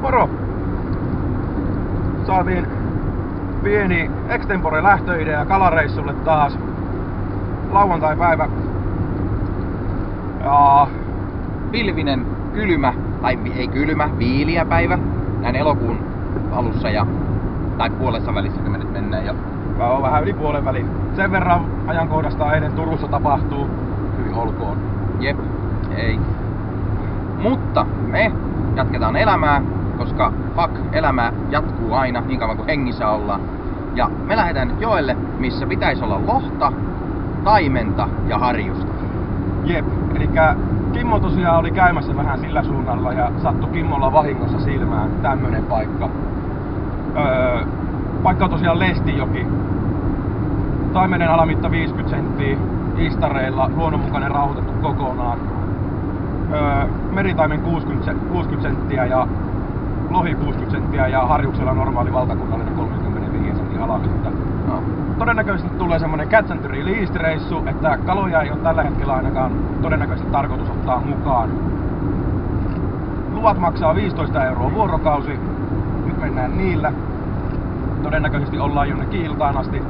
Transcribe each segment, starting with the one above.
Moro! Saatiin pieni extempore lähtöidea kalareissulle taas. Lauantai-päivä. Ja pilvinen, kylmä, tai ei kylmä, viiliä päivä. Näin elokuun alussa tai puolessa välissä, kun me nyt mennään jo. on vähän yli puolen välin. Sen verran ajankohdasta eilen Turussa tapahtuu. Hyvin olkoon. Jep, ei. Mutta me jatketaan elämää, koska elämä jatkuu aina niin kauan kuin hengissä ollaan. Ja me lähdetään nyt joelle, missä pitäisi olla lohta, taimenta ja harjusta. Jep, elikkä Kimmo tosiaan oli käymässä vähän sillä suunnalla ja sattui Kimmolla vahingossa silmään tämmönen paikka. Paikka on tosiaan Lestijoki. Taimenen alamitta 50 senttiä, istareilla, luonnonmukainen rauhoitettu kokonaan. Meritaimen 60 senttiä ja lohi 60 senttiä ja harjuksella normaali valtakunnallinen 35 sentin alamitta. No. Todennäköisesti tulee semmonen catch and release reissu, että kaloja ei ole tällä hetkellä ainakaan todennäköisesti tarkoitus ottaa mukaan. Luvat maksaa 15 € vuorokausi. Nyt mennään niillä. Todennäköisesti ollaan jonnekin iltaan asti.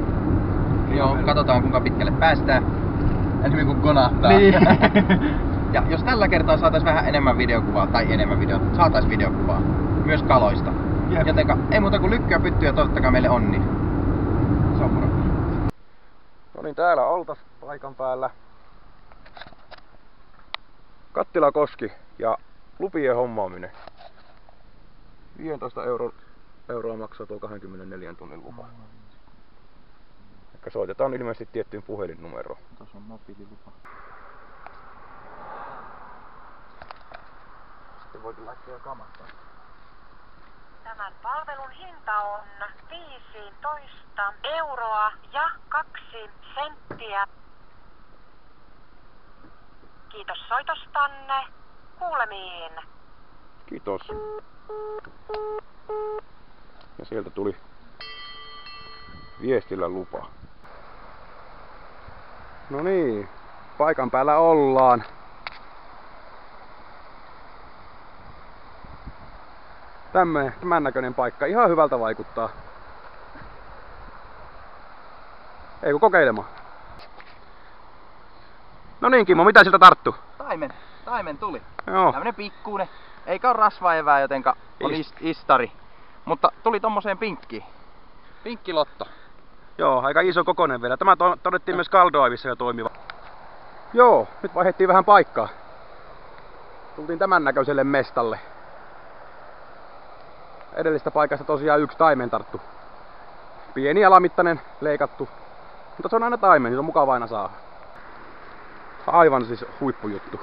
Joo, katsotaan kuinka pitkälle päästään. Enemmän kuin konahtaa. Niin. Ja jos tällä kertaa saatais vähän enemmän videokuvaa, saatais videokuvaa. Myös kaloista. Jep. Jotenka ei muuta kuin lykkyä pyttyä ja toivottakaa meille onni. No niin, täällä oltas paikan päällä. Kattilakoski ja lupien hommaaminen. 15 euroa maksaa tuo 24 tunnin lupa. Ehkä soitetaan ilmeisesti tiettyyn puhelinnumeroon. Tuossa on mobiililupa. Sitten voikin laittaa kamattaa. Tämän palvelun hinta on 15 € ja 2 senttiä. Kiitos soitostanne. Kuulemiin. Kiitos. Ja sieltä tuli viestillä lupa. No niin, paikan päällä ollaan. Tämän näköinen paikka. Ihan hyvältä vaikuttaa. Ei kun kokeilemaan. No niin Kimmo, mitä siltä tarttu? Taimen tuli. Joo. Tämmönen pikkuinen. Eikä ole rasvaevää, jotenka on istari. Mutta tuli tommoseen pinkkiin. Pinkkilotto. Joo, aika iso kokoinen vielä. Tämä todettiin myös Caldoivissa jo toimiva. Joo, nyt vaihdettiin vähän paikkaa. Tultiin tämän näköiselle mestalle. Edellistä paikasta tosiaan yksi taimen tarttu. Pieni alamittainen, leikattu. Mutta se on aina taimen, niin se on mukava aina saada. Aivan siis huippujuttu.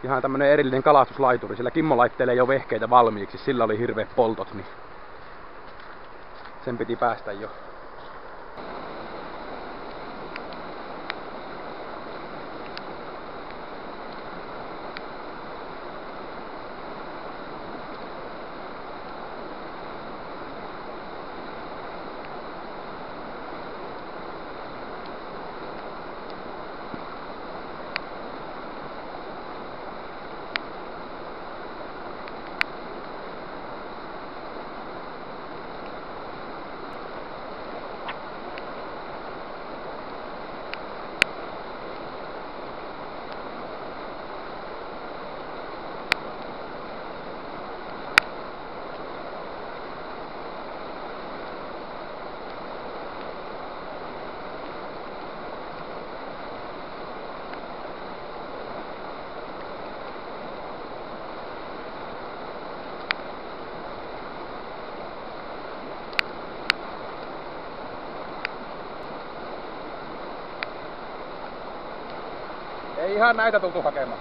Ihan tämmönen erillinen kalastuslaituri, sillä Kimmo laittelee jo vehkeitä valmiiksi. Sillä oli hirveät poltot, niin sen piti päästä jo. Ei ihan näitä tultu hakemaan.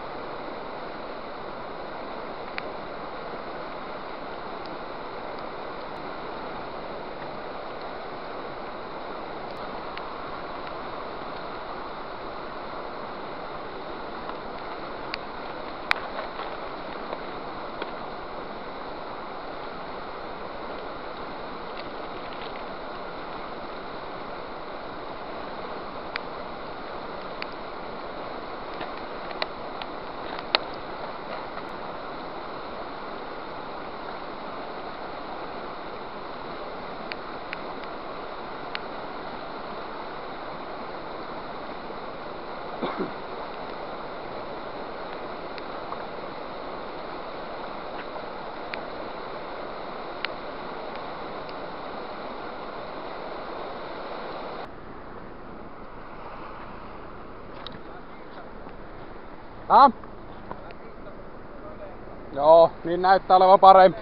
Joo, niin näyttää olevan parempi.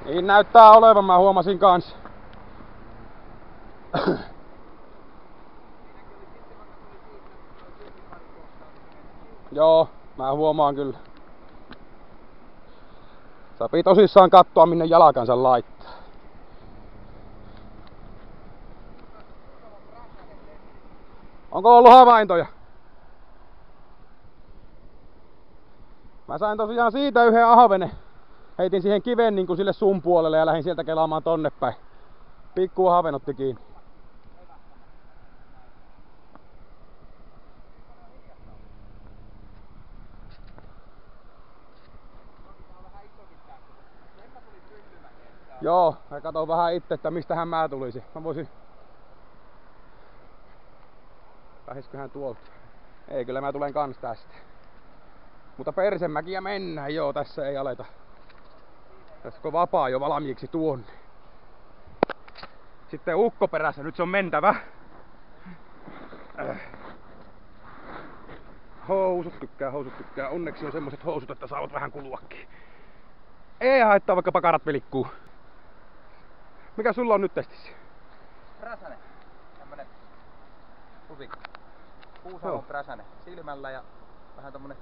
Niin näyttää olevan, mä huomasin kans. Joo, mä huomaan kyllä. Sopii tosissaan katsoa minne jalkansa laittaa. Onko ollut havaintoja? Mä sain tosiaan siitä yhden ahvenen. Heitin siihen kiven niin kuin sille sun puolelle ja lähdin sieltä kelaamaan tonne päin. Pikku ahven otti kiinni. Joo, mä katon vähän itse, että mistähän mä tulisi. Mä voisin... Lähisiköhän tuolta? Ei, kyllä mä tulen kans tästä. Mutta Persenmäkiä mennään, joo, tässä ei aleta. Tässä on vapaa jo valmiiksi tuonne. Sitten ukko perässä, nyt se on mentävä. Housut tykkää. Onneksi on semmoset housut, että saavat vähän kuluakin. Ei haittaa, vaikka pakarat vilikkuu. Mikä sulla on nyt testissä? Präsänen. Tämmönen pusikko. Kuusamon präsänen. Silmällä ja vähän tommonen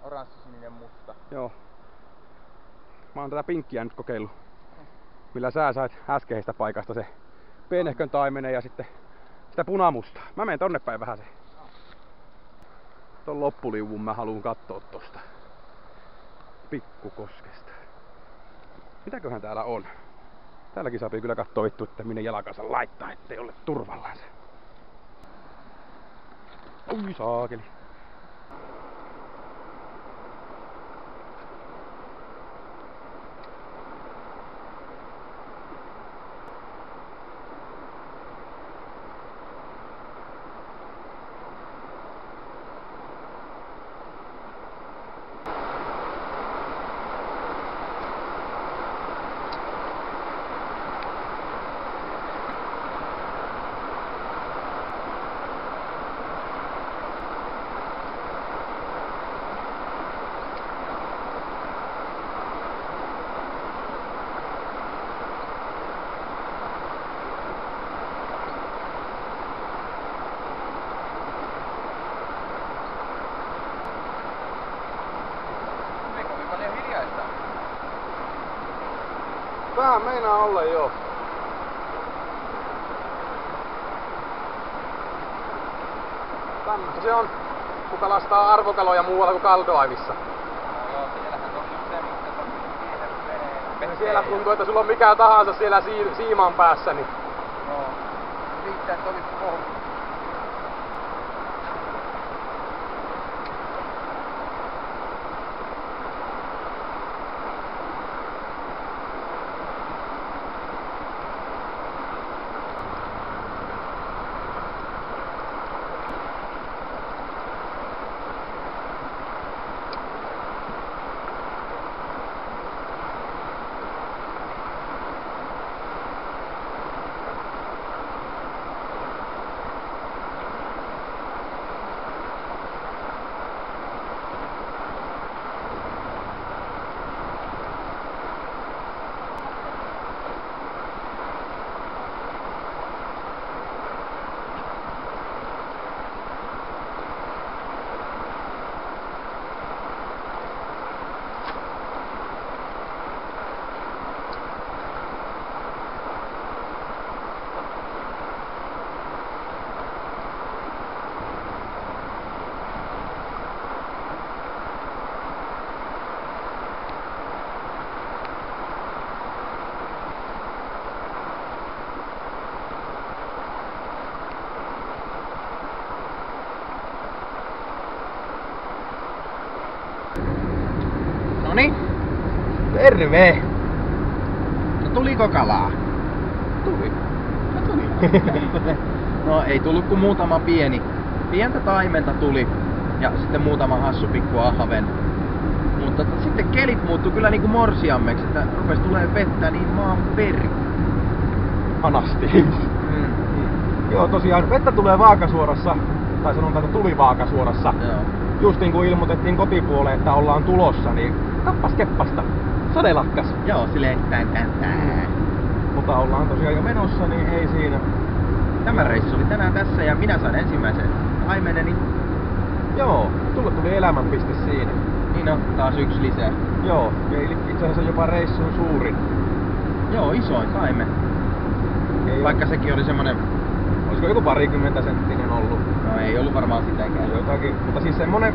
oranssisininen musta. Joo. Mä oon tätä pinkkiä nyt kokeillut. Millä sä sait äskeisestä paikasta se pienehkön taimenen ja sitten sitä punamusta. Mä menen tonne päin vähän se. Ton loppuliuvun mä haluun kattoo tosta Pikkukoskesta. Mitäköhän täällä on? Täälläkin saapii kyllä kattoo vittu, että minne jalkansa laittaa, ettei ole turvallansa. Oi saakeli. Vähän meinaa olla joo. Tämmöstä se on, kun kalastaa arvokaloja muualla kuin Kaldoaivissa. No joo, siellähän on just semmoista, että on pienen Siellä tuntuu, että sulla on mikä tahansa siellä siiman päässä, niin... Joo. Riittää, että olisi kohdassa. Noniin. Terve! No tuliko kalaa? Tuli. No ei tullut kuin muutama pieni. pientä taimenta tuli ja sitten muutama hassu pikku ahven. Mutta sitten kelit muuttui kyllä niinku morsiammeksi, että rupes tulee vettä niin maan peri. Anasti. Joo, tosiaan vettä tulee Vaakasuorassa, tai sanotaan, että tuli Vaakasuorassa. Joo. Just niin kuin ilmoitettiin kotipuoleen, että ollaan tulossa, niin kappas keppasta. Sade lakkas. Joo, silleen tän. Mutta ollaan tosiaan jo menossa, niin ei siinä. Tämä reissu oli tänään tässä ja minä sain ensimmäisen taimeneni. Joo, tulla tuli elämänpiste siinä. Niin on, taas yksi lisää. Joo, ja itse asiassa jopa reissun suurin. Joo, isoin taimen. Ei Vaikka sekin oli semmonen... Olisiko joku 20 senttinen ollut? No ei ollut varmaan sitäkään. Jotakin, mutta siis semmonen...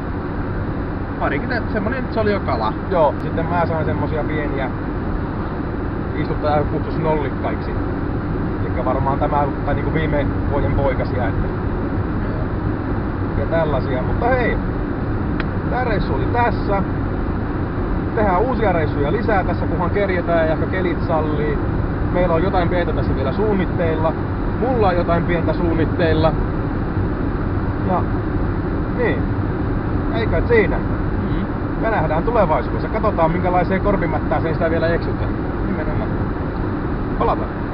Parikymmentä, semmonen, se oli jo kala. Joo, sitten mä sain semmosia pieniä... Istuttaja kutsus nollikkaiksi. Elikkä varmaan tämä, tai niinku viime vuoden poikasia, että... Ja tällaisia, mutta hei! Tää reissu oli tässä. Tehdään uusia reissuja lisää tässä, kunhan kerjetään ja ehkä kelit sallii. Meillä on jotain pientä tässä vielä suunnitteilla. Mulla on jotain pientä suunnitteilla. Ja niin. Eikä siinä. Me nähdään tulevaisuudessa. Katsotaan minkälaiseen korpimättääseen sitä vielä eksytään. Nimenomaan. Palataan.